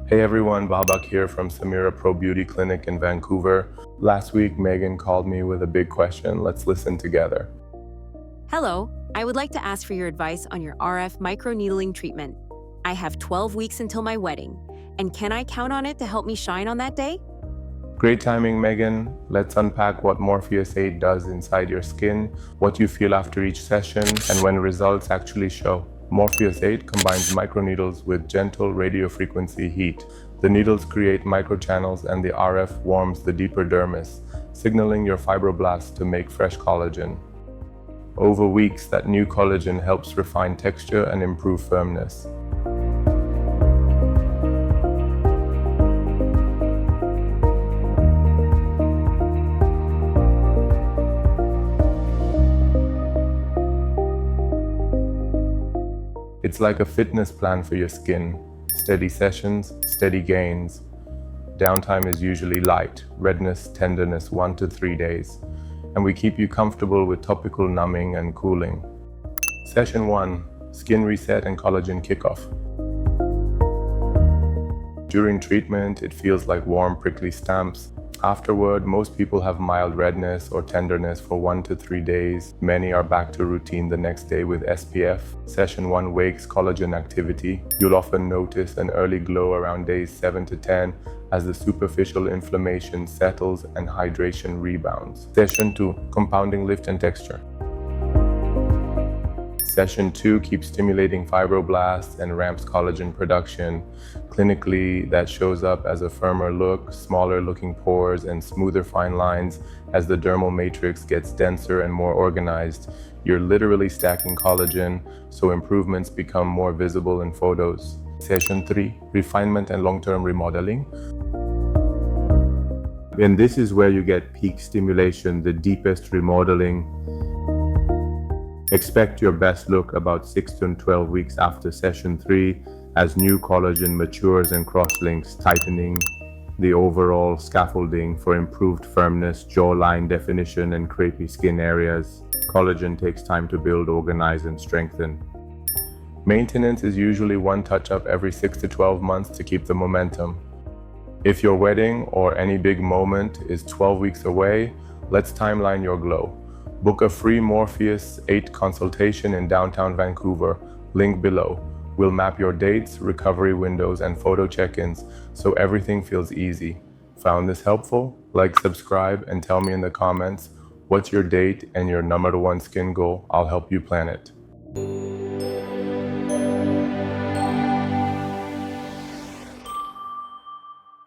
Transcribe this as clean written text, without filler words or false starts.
Hey everyone, Babak here from Samira Pro Beauty Clinic in Vancouver. Last week, Megan called me with a big question. Let's listen together. Hello, I would like to ask for your advice on your RF microneedling treatment. I have 12 weeks until my wedding, and can I count on it to help me shine on that day? Great timing, Megan. Let's unpack what Morpheus 8 does inside your skin, what you feel after each session, and when results actually show. Morpheus 8 combines microneedles with gentle radiofrequency heat. The needles create microchannels and the RF warms the deeper dermis, signaling your fibroblasts to make fresh collagen. Over weeks, that new collagen helps refine texture and improve firmness. It's like a fitness plan for your skin. Steady sessions, steady gains. Downtime is usually light, redness, tenderness 1 to 3 days. And we keep you comfortable with topical numbing and cooling. Session 1, skin reset and collagen kickoff. During treatment, it feels like warm, prickly stamps. Afterward, most people have mild redness or tenderness for 1 to 3 days. Many are back to routine the next day with SPF. Session 1 wakes collagen activity. You'll often notice an early glow around days 7 to 10 as the superficial inflammation settles and hydration rebounds. Session 2, compounding lift and texture. Session 2 keeps stimulating fibroblasts and ramps collagen production. Clinically, that shows up as a firmer look, smaller looking pores, and smoother fine lines as the dermal matrix gets denser and more organized. You're literally stacking collagen, so improvements become more visible in photos. Session 3, refinement and long-term remodeling. And this is where you get peak stimulation, the deepest remodeling. Expect your best look about 6 to 12 weeks after session 3 as new collagen matures and crosslinks, tightening the overall scaffolding for improved firmness, jawline definition, and crepey skin areas. Collagen takes time to build, organize, and strengthen. Maintenance is usually one touch-up every 6 to 12 months to keep the momentum. If your wedding or any big moment is 12 weeks away, let's timeline your glow. Book a free Morpheus 8 consultation in downtown Vancouver, link below. We'll map your dates, recovery windows, and photo check-ins so everything feels easy. Found this helpful? Like, subscribe, and tell me in the comments what's your date and your #1 skin goal. I'll help you plan it.